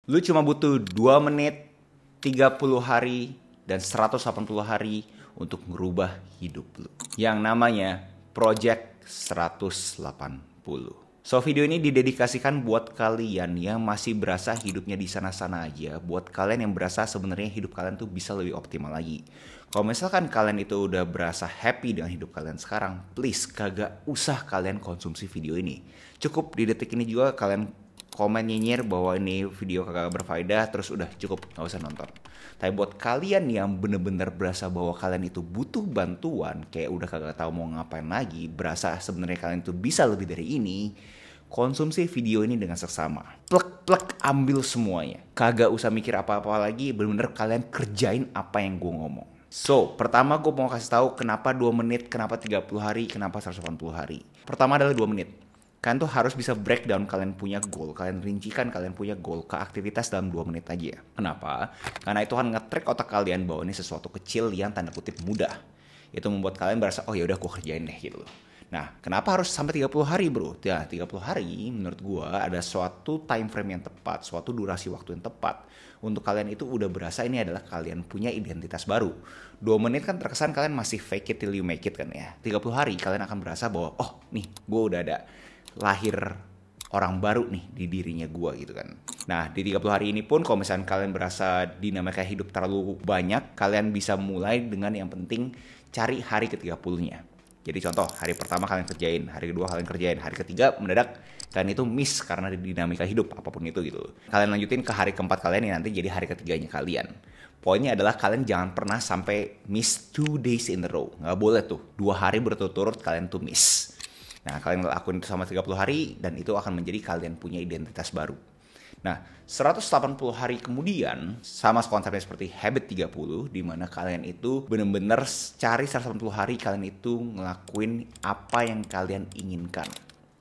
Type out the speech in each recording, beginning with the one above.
Lu cuma butuh 2 menit, 30 hari, dan 180 hari untuk merubah hidup lu. Yang namanya Project 180. So, video ini didedikasikan buat kalian yang masih berasa hidupnya di sana-sana aja. Buat kalian yang berasa sebenarnya hidup kalian tuh bisa lebih optimal lagi. Kalau misalkan kalian itu udah berasa happy dengan hidup kalian sekarang, please kagak usah kalian konsumsi video ini. Cukup di detik ini juga kalian komen nyinyir bahwa ini video kagak berfaedah, terus udah cukup, gak usah nonton. Tapi buat kalian yang bener-bener berasa bahwa kalian itu butuh bantuan, kayak udah kagak tahu mau ngapain lagi, berasa sebenarnya kalian itu bisa lebih dari ini, konsumsi video ini dengan seksama. Plek-plek ambil semuanya. Kagak usah mikir apa-apa lagi, bener-bener kalian kerjain apa yang gue ngomong. So, pertama gue mau kasih tahu kenapa 2 menit, kenapa 30 hari, kenapa 180 hari. Pertama adalah 2 menit. Kalian tuh harus bisa breakdown kalian punya goal. Kalian rincikan kalian punya goal ke aktivitas dalam 2 menit aja. Kenapa? Karena itu akan nge-track otak kalian bahwa ini sesuatu kecil yang tanda kutip mudah. Itu membuat kalian berasa, oh ya udah gue kerjain deh gitu loh. Nah, kenapa harus sampai 30 hari bro? Ya, 30 hari menurut gue ada suatu time frame yang tepat, suatu durasi waktu yang tepat. Untuk kalian itu udah berasa ini adalah kalian punya identitas baru. 2 menit kan terkesan kalian masih fake it till you make it kan ya. 30 hari kalian akan berasa bahwa, oh nih gue udah ada lahir orang baru nih di dirinya gue gitu kan. Nah di 30 hari ini pun kalau misalnya kalian berasa dinamika hidup terlalu banyak, kalian bisa mulai dengan yang penting cari hari ke-30-nya. Jadi contoh hari pertama kalian kerjain, hari kedua kalian kerjain, hari ketiga mendadak kalian itu miss karena dinamika hidup apapun itu gitu. Kalian lanjutin ke hari keempat kalian yang nanti jadi hari ketiganya kalian. Poinnya adalah kalian jangan pernah sampai miss 2 days in a row. Nggak boleh tuh, 2 hari berturut-turut kalian tuh miss. Nah, kalian lakuin itu selama 30 hari dan itu akan menjadi kalian punya identitas baru. Nah, 180 hari kemudian sama konsepnya seperti habit 30 di mana kalian itu benar-benar cari 180 hari kalian itu ngelakuin apa yang kalian inginkan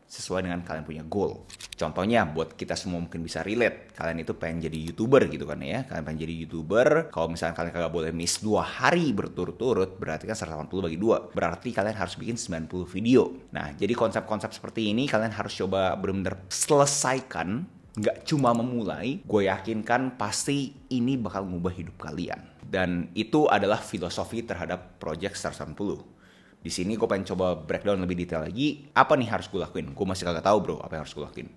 sesuai dengan kalian punya goal. Contohnya buat kita semua mungkin bisa relate, kalian itu pengen jadi YouTuber gitu kan ya. Kalian pengen jadi YouTuber, kalau misalnya kalian kagak boleh miss 2 hari berturut-turut, berarti kan 180 bagi 2. Berarti kalian harus bikin 90 video. Nah, jadi konsep-konsep seperti ini kalian harus coba benar-benar selesaikan, nggak cuma memulai. Gue yakinkan pasti ini bakal ngubah hidup kalian. Dan itu adalah filosofi terhadap Project 180. Di sini gue pengen coba breakdown lebih detail lagi. Apa nih harus gue lakuin? Gue masih kagak tahu bro apa yang harus gue lakuin.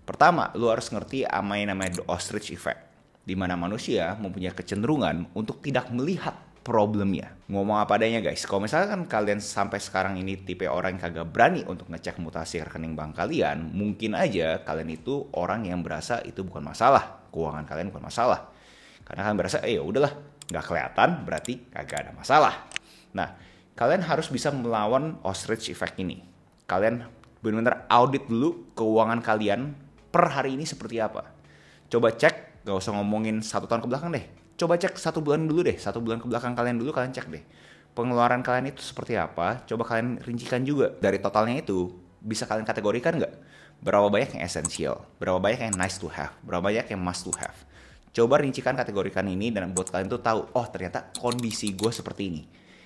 Pertama, lu harus ngerti apa yang namanya the ostrich effect. Dimana manusia mempunyai kecenderungan untuk tidak melihat problemnya. Ngomong apa adanya guys. Kalau misalkan kalian sampai sekarang ini tipe orang yang kagak berani untuk ngecek mutasi rekening bank kalian, mungkin aja kalian itu orang yang berasa itu bukan masalah. Keuangan kalian bukan masalah. Karena kalian berasa, ya udahlah, nggak kelihatan berarti kagak ada masalah. Nah, kalian harus bisa melawan ostrich effect ini. Kalian benar-benar audit dulu keuangan kalian per hari ini seperti apa. Coba cek, gak usah ngomongin 1 tahun ke belakang deh. Coba cek 1 bulan dulu deh, 1 bulan ke belakang kalian dulu kalian cek deh. Pengeluaran kalian itu seperti apa, coba kalian rincikan juga. Dari totalnya itu, bisa kalian kategorikan gak? Berapa banyak yang essential, berapa banyak yang nice to have, berapa banyak yang must to have. Coba rincikan kategorikan ini dan buat kalian tuh tahu, oh ternyata kondisi gue seperti ini.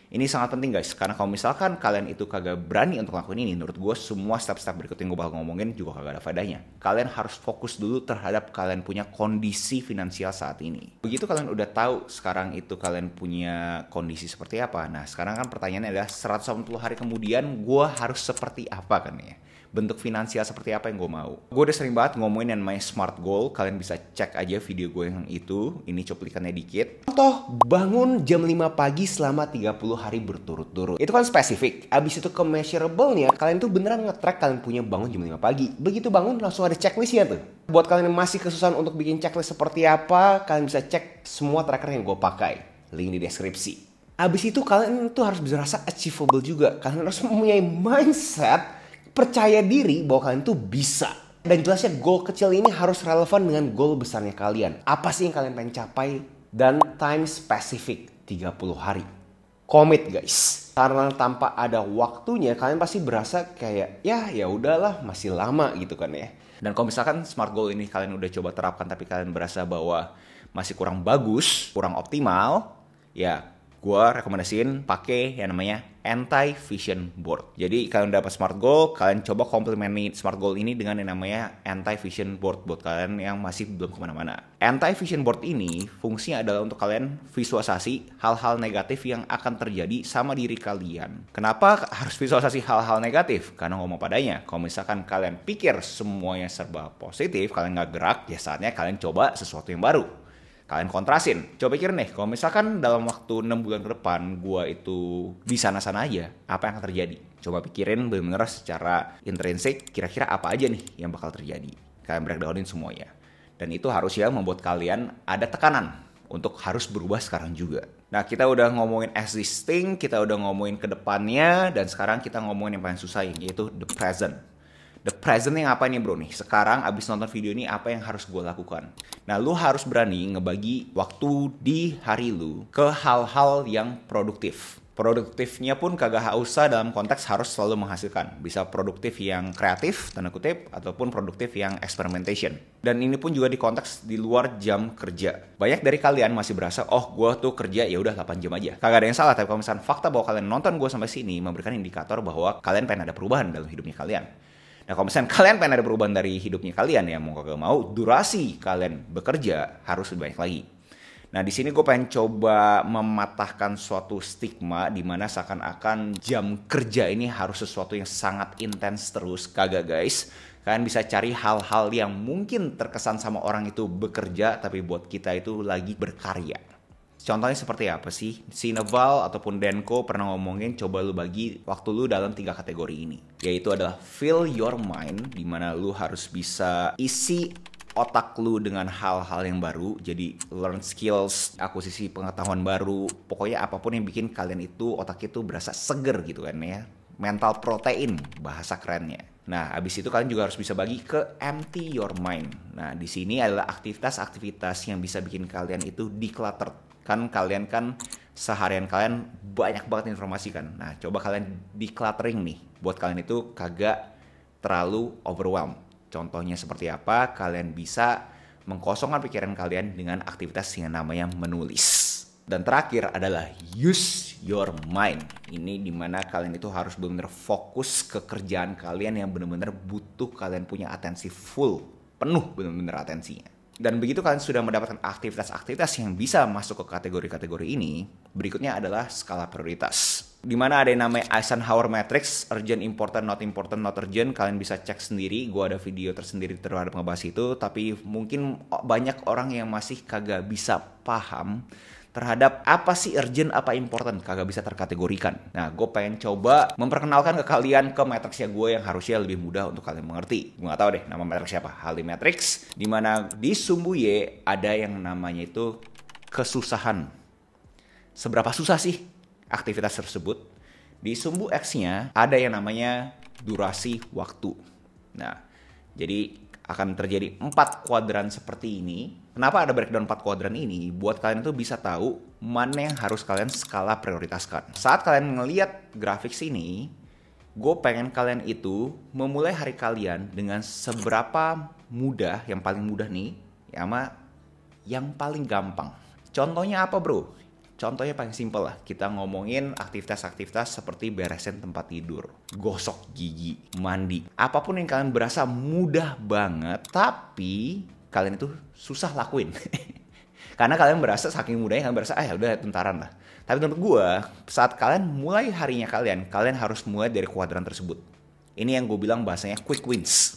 Ini sangat penting guys, karena kalau misalkan kalian itu kagak berani untuk ngelakuin ini, menurut gue semua step-step berikut yang gue bakal ngomongin juga kagak ada faedahnya. Kalian harus fokus dulu terhadap kalian punya kondisi finansial saat ini. Begitu kalian udah tahu sekarang itu kalian punya kondisi seperti apa, nah sekarang kan pertanyaannya adalah 180 hari kemudian gue harus seperti apa kan ya? Bentuk finansial seperti apa yang gue mau. Gue udah sering banget ngomongin yang namanya SMART goal. Kalian bisa cek aja video gue yang itu. Ini cuplikannya dikit. Contoh, bangun jam 5 pagi selama 30 hari berturut-turut. Itu kan spesifik. Abis itu ke measurable-nya, kalian tuh beneran nge-track kalian punya bangun jam 5 pagi. Begitu bangun langsung ada checklistnya tuh. Buat kalian yang masih kesusahan untuk bikin checklist seperti apa, kalian bisa cek semua tracker yang gue pakai. Link di deskripsi. Abis itu kalian tuh harus bisa rasa achievable juga. Kalian harus mempunyai mindset percaya diri bahwa kalian tuh bisa. Dan jelasnya goal kecil ini harus relevan dengan goal besarnya kalian. Apa sih yang kalian pengen capai? Dan time specific 30 hari. Commit guys. Karena tanpa ada waktunya kalian pasti berasa kayak ya udahlah masih lama gitu kan ya. Dan kalau misalkan SMART goal ini kalian udah coba terapkan tapi kalian berasa bahwa masih kurang bagus, kurang optimal, ya gue rekomendasiin pakai yang namanya anti-vision board. Jadi kalian dapat smart goal, kalian coba komplementi smart goal ini dengan yang namanya anti-vision board buat kalian yang masih belum kemana-mana. Anti-vision board ini fungsinya adalah untuk kalian visualisasi hal-hal negatif yang akan terjadi sama diri kalian. Kenapa harus visualisasi hal-hal negatif? Karena ngomong padanya, kalau misalkan kalian pikir semuanya serba positif, kalian nggak gerak, ya saatnya kalian coba sesuatu yang baru. Kalian kontrasin. Coba pikir nih, kalau misalkan dalam waktu 6 bulan ke depan gue itu di sana-sana aja, apa yang akan terjadi? Coba pikirin benar-benar secara intrinsik, kira-kira apa aja nih yang bakal terjadi. Kalian breakdownin semuanya. Dan itu harusnya membuat kalian ada tekanan untuk harus berubah sekarang juga. Nah, kita udah ngomongin existing, kita udah ngomongin ke depannya, dan sekarang kita ngomongin yang paling susah, yaitu the present. The present yang apa nih bro nih? Sekarang abis nonton video ini apa yang harus gue lakukan? Nah, lu harus berani ngebagi waktu di hari lu ke hal-hal yang produktif. Produktifnya pun kagak usah dalam konteks harus selalu menghasilkan. Bisa produktif yang kreatif, tanda kutip, ataupun produktif yang experimentation. Dan ini pun juga di konteks di luar jam kerja. Banyak dari kalian masih berasa, oh gue tuh kerja ya udah 8 jam aja. Kagak ada yang salah, tapi kalau misalnya fakta bahwa kalian nonton gue sampai sini memberikan indikator bahwa kalian pengen ada perubahan dalam hidupnya kalian. Nah, kalau misalnya kalian pengen ada perubahan dari hidupnya kalian ya mau kagak mau, durasi kalian bekerja harus lebih banyak lagi. Nah, di sini gue pengen coba mematahkan suatu stigma di mana seakan-akan jam kerja ini harus sesuatu yang sangat intens terus. Kagak guys. Kalian bisa cari hal-hal yang mungkin terkesan sama orang itu bekerja, tapi buat kita itu lagi berkarya. Contohnya seperti apa sih? Si Naval ataupun Denko pernah ngomongin coba lu bagi waktu lu dalam 3 kategori ini. Yaitu adalah fill your mind, di mana lu harus bisa isi otak lu dengan hal-hal yang baru. Jadi learn skills, akuisisi pengetahuan baru. Pokoknya apapun yang bikin kalian itu otak itu berasa seger gitu kan ya. Mental protein bahasa kerennya. Nah, abis itu kalian juga harus bisa bagi ke empty your mind. Nah, di sini adalah aktivitas-aktivitas yang bisa bikin kalian itu declutter. Kan kalian kan seharian kalian banyak banget informasi kan. Nah, coba kalian decluttering nih. Buat kalian itu kagak terlalu overwhelmed. Contohnya seperti apa? Kalian bisa mengkosongkan pikiran kalian dengan aktivitas yang namanya menulis. Dan terakhir adalah use your mind. Ini dimana kalian itu harus benar-benar fokus ke kerjaan kalian yang benar-benar butuh kalian punya atensi full. Penuh benar-benar atensinya. Dan begitu kalian sudah mendapatkan aktivitas-aktivitas yang bisa masuk ke kategori-kategori ini, berikutnya adalah skala prioritas. Di mana ada yang namanya Eisenhower Matrix, urgent, important, not urgent. Kalian bisa cek sendiri, gue ada video tersendiri terhadap ngebahas itu. Tapi mungkin banyak orang yang masih kagak bisa paham terhadap apa sih urgent, apa important, kagak bisa terkategorikan. Nah, gue pengen coba memperkenalkan ke kalian ke matriksnya gue yang harusnya lebih mudah untuk kalian mengerti. Gue gak tahu deh nama matriks siapa, Hali Matrix, dimana di sumbu Y ada yang namanya itu kesusahan. Seberapa susah sih aktivitas tersebut? Di sumbu X-nya ada yang namanya durasi waktu. Nah, jadi akan terjadi 4 kuadran seperti ini. Kenapa ada breakdown 4 kuadran ini? Buat kalian tuh bisa tahu mana yang harus kalian skala prioritaskan. Saat kalian ngelihat grafik sini, gue pengen kalian itu memulai hari kalian dengan seberapa mudah, yang paling mudah nih, sama yang paling gampang. Contohnya apa bro? Contohnya paling simpel lah, kita ngomongin aktivitas-aktivitas seperti beresin tempat tidur, gosok gigi, mandi. Apapun yang kalian berasa mudah banget, tapi kalian itu susah lakuin. Karena kalian berasa saking mudahnya, kalian berasa, ya udah tentaran lah. Tapi menurut gue, saat kalian mulai harinya kalian harus mulai dari kuadran tersebut. Ini yang gue bilang bahasanya quick wins.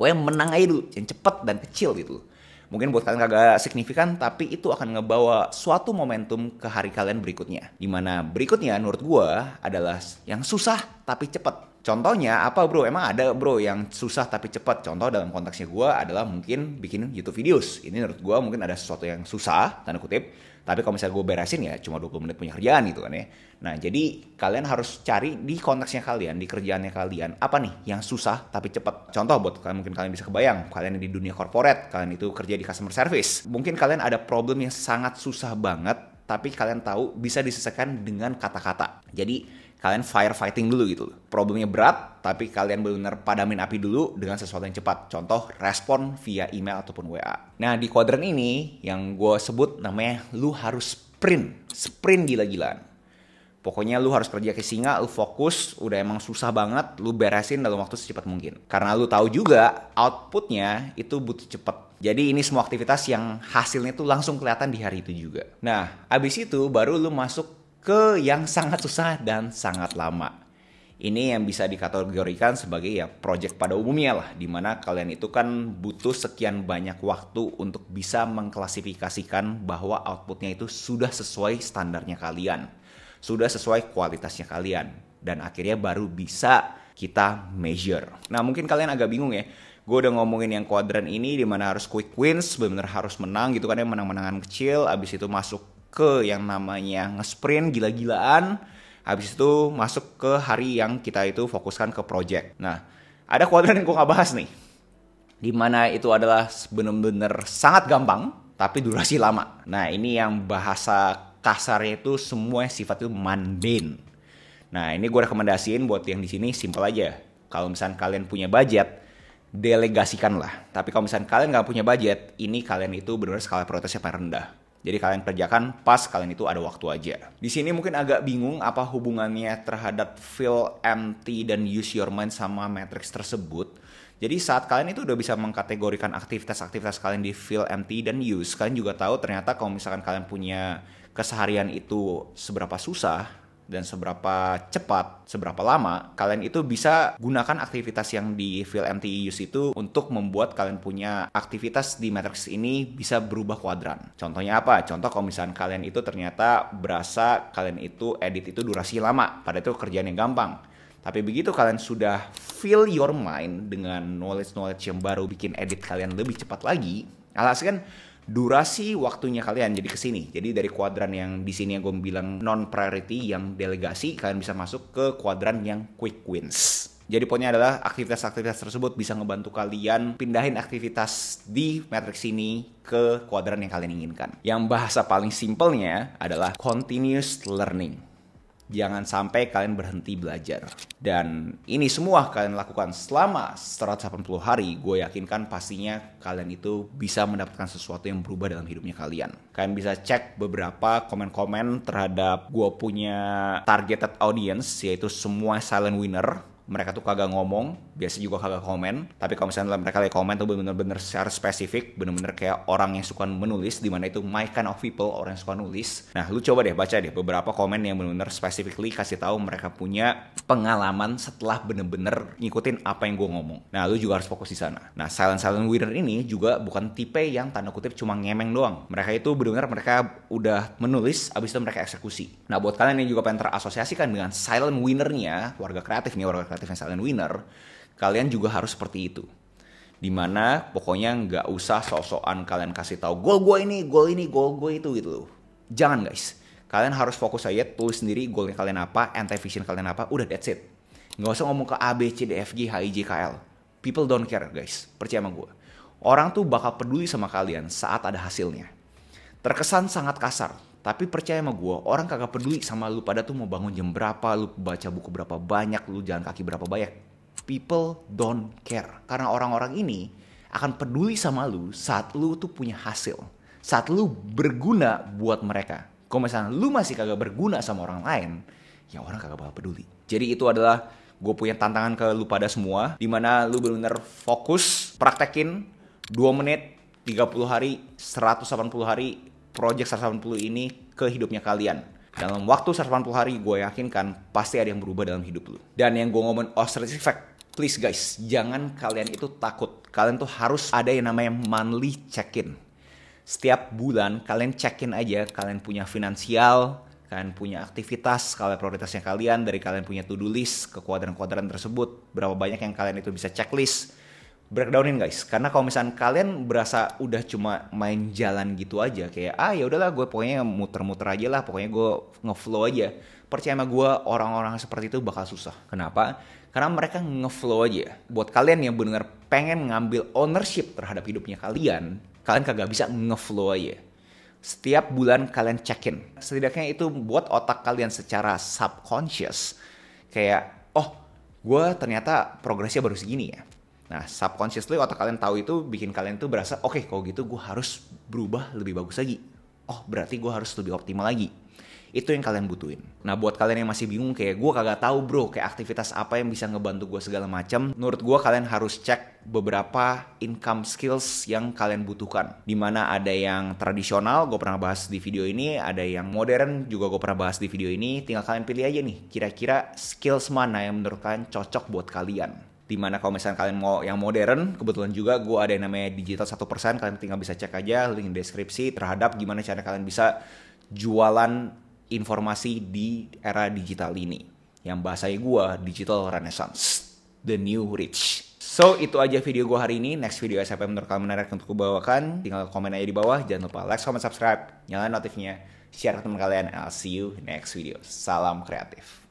Pokoknya menang aja dulu, yang cepet dan kecil gitu. Mungkin buat kalian kagak signifikan, tapi itu akan ngebawa suatu momentum ke hari kalian berikutnya. Dimana berikutnya menurut gue adalah yang susah tapi cepet. Contohnya apa bro? Emang ada bro yang susah tapi cepet. Contoh dalam konteksnya gue adalah mungkin bikin YouTube videos. Ini menurut gue mungkin ada sesuatu yang susah, tanda kutip. Tapi kalau misalnya gue beresin ya cuma 20 menit punya kerjaan gitu kan ya. Nah jadi kalian harus cari di konteksnya kalian, di kerjaannya kalian, apa nih yang susah tapi cepat. Contoh buat kalian, mungkin kalian bisa kebayang, kalian di dunia corporate, kalian itu kerja di customer service. Mungkin kalian ada problem yang sangat susah banget, tapi kalian tahu bisa diselesaikan dengan kata-kata. Jadi kalian firefighting dulu gitu. Problemnya berat, tapi kalian benar-benar padamin api dulu dengan sesuatu yang cepat. Contoh, respon via email ataupun WA. Nah, di kuadran ini yang gue sebut namanya lu harus sprint gila-gilaan. Pokoknya lu harus kerja kayak singa, lu fokus, udah emang susah banget, lu beresin dalam waktu secepat mungkin. Karena lu tahu juga outputnya itu butuh cepet. Jadi ini semua aktivitas yang hasilnya tuh langsung kelihatan di hari itu juga. Nah, abis itu baru lu masuk ke yang sangat susah dan sangat lama. Ini yang bisa dikategorikan sebagai ya project pada umumnya lah, dimana kalian itu kan butuh sekian banyak waktu untuk bisa mengklasifikasikan bahwa outputnya itu sudah sesuai standarnya kalian, sudah sesuai kualitasnya kalian, dan akhirnya baru bisa kita measure. Nah mungkin kalian agak bingung ya, gue udah ngomongin yang kuadran ini dimana harus quick wins, benar-benar harus menang gitu kan ya, menang-menangan kecil, abis itu masuk ke yang namanya nge-sprint gila-gilaan. Habis itu masuk ke hari yang kita itu fokuskan ke project. Nah, ada kuadran yang gue gak bahas nih. Dimana itu adalah bener-bener sangat gampang, tapi durasi lama. Nah, ini yang bahasa kasarnya itu semua sifat itu mundane. Nah, ini gue rekomendasiin buat yang di sini simple aja. Kalau misalnya kalian punya budget, delegasikanlah. Tapi kalau misalnya kalian gak punya budget, ini kalian itu benar-benar skala prioritasnya paling rendah. Jadi kalian kerjakan pas kalian itu ada waktu aja. Di sini mungkin agak bingung apa hubungannya terhadap feel empty dan use your mind sama matrix tersebut. Jadi saat kalian itu udah bisa mengkategorikan aktivitas-aktivitas kalian di feel empty dan use, kalian juga tahu ternyata kalau misalkan kalian punya keseharian itu seberapa susah dan seberapa cepat, seberapa lama, kalian itu bisa gunakan aktivitas yang di feel empty use itu untuk membuat kalian punya aktivitas di matrix ini bisa berubah kuadran. Contohnya apa? Contoh kalau misalnya kalian itu ternyata berasa kalian itu edit itu durasi lama, pada itu kerjaan yang gampang. Tapi begitu kalian sudah fill your mind dengan knowledge yang baru bikin edit kalian lebih cepat lagi, alhasil kan durasi waktunya kalian jadi kesini. Jadi dari kuadran yang di sini yang gue bilang non priority yang delegasi, kalian bisa masuk ke kuadran yang quick wins. Jadi poinnya adalah aktivitas-aktivitas tersebut bisa ngebantu kalian pindahin aktivitas di matrix ini ke kuadran yang kalian inginkan. Yang bahasa paling simpelnya adalah continuous learning. Jangan sampai kalian berhenti belajar. Dan ini semua kalian lakukan selama 180 hari, gue yakinkan pastinya kalian itu bisa mendapatkan sesuatu yang berubah dalam hidupnya kalian. Kalian bisa cek beberapa komen-komen terhadap gue punya targeted audience, yaitu semua silent winner. Mereka tuh kagak ngomong, biasa juga kagak komen. Tapi kalau misalnya mereka lagi komen tuh bener-bener secara spesifik, bener-bener kayak orang yang suka menulis, dimana itu my kind of people, orang yang suka nulis. Nah, lu coba deh baca deh beberapa komen yang bener-bener specifically kasih tahu mereka punya pengalaman setelah bener-bener ngikutin apa yang gue ngomong. Nah, lu juga harus fokus di sana. Nah, silent winner ini juga bukan tipe yang tanda kutip cuma ngemeng doang. Mereka itu bener-bener mereka udah menulis, abis itu mereka eksekusi. Nah, buat kalian yang juga pengen terasosiasikan dengan silent winner-nya, warga kreatif nih, warga kreatif yang silent winner, kalian juga harus seperti itu. Dimana pokoknya nggak usah sok-sokan kalian kasih tahu goal gue ini, goal itu gitu loh. Jangan guys. Kalian harus fokus aja, tulis sendiri goalnya kalian apa, anti-vision kalian apa, udah that's it. Nggak usah ngomong ke A, B, C, D, F, G, H, I, J, K, L. People don't care guys, percaya sama gue. Orang tuh bakal peduli sama kalian saat ada hasilnya. Terkesan sangat kasar, tapi percaya sama gue, orang kagak peduli sama lu pada tuh mau bangun jam berapa, lu baca buku berapa banyak, lu jalan kaki berapa banyak. People don't care. Karena orang-orang ini akan peduli sama lu saat lu tuh punya hasil. Saat lu berguna buat mereka. Kalau misalnya lu masih kagak berguna sama orang lain, ya orang kagak bakal peduli. Jadi itu adalah gue punya tantangan ke lu pada semua, dimana lu benar-benar fokus, praktekin 2 menit, 30 hari, 180 hari, project 180 ini ke hidupnya kalian. Dalam waktu 180 hari, gue yakinkan pasti ada yang berubah dalam hidup lu. Dan yang gue ngomong ostrich effect, please guys, jangan kalian itu takut. Kalian tuh harus ada yang namanya monthly check-in. Setiap bulan kalian check-in aja, kalian punya finansial, kalian punya aktivitas, kalian prioritasnya kalian, dari kalian punya to-do list ke kuadran-kuadran tersebut, berapa banyak yang kalian itu bisa checklist. Breakdownin guys, karena kalau misalnya kalian berasa udah cuma main jalan gitu aja, kayak ya udahlah gue pokoknya muter-muter aja lah, pokoknya gue ngeflow aja. Percaya sama gue, orang-orang seperti itu bakal susah. Kenapa? Karena mereka ngeflow aja. Buat kalian yang benar pengen ngambil ownership terhadap hidupnya kalian kagak bisa ngeflow aja. Setiap bulan kalian check-in. Setidaknya itu buat otak kalian secara subconscious kayak, gue ternyata progresnya baru segini ya. Nah, subconsciously otak kalian tahu itu bikin kalian tuh berasa, oke, kalau gitu gue harus berubah lebih bagus lagi. oh berarti gue harus lebih optimal lagi. Itu yang kalian butuhin. Nah buat kalian yang masih bingung kayak gue kagak tahu bro, kayak aktivitas apa yang bisa ngebantu gue segala macam. Menurut gue kalian harus cek beberapa income skills yang kalian butuhkan. Dimana ada yang tradisional, gue pernah bahas di video ini. Ada yang modern, juga gue pernah bahas di video ini. Tinggal kalian pilih aja nih, kira-kira skills mana yang menurut kalian cocok buat kalian. Dimana kalau misalnya kalian mau yang modern, kebetulan juga gue ada yang namanya digital 1%. Kalian tinggal bisa cek aja link deskripsi terhadap gimana cara kalian bisa jualan informasi di era digital ini. Yang bahasanya gue, digital renaissance, the new rich. So itu aja video gue hari ini. Next video siapa yang menurut kalian menarik untuk gue bawakan, tinggal komen aja di bawah. Jangan lupa like, comment, subscribe, nyalain notifnya, share ke teman kalian. I'll see you next video. Salam kreatif.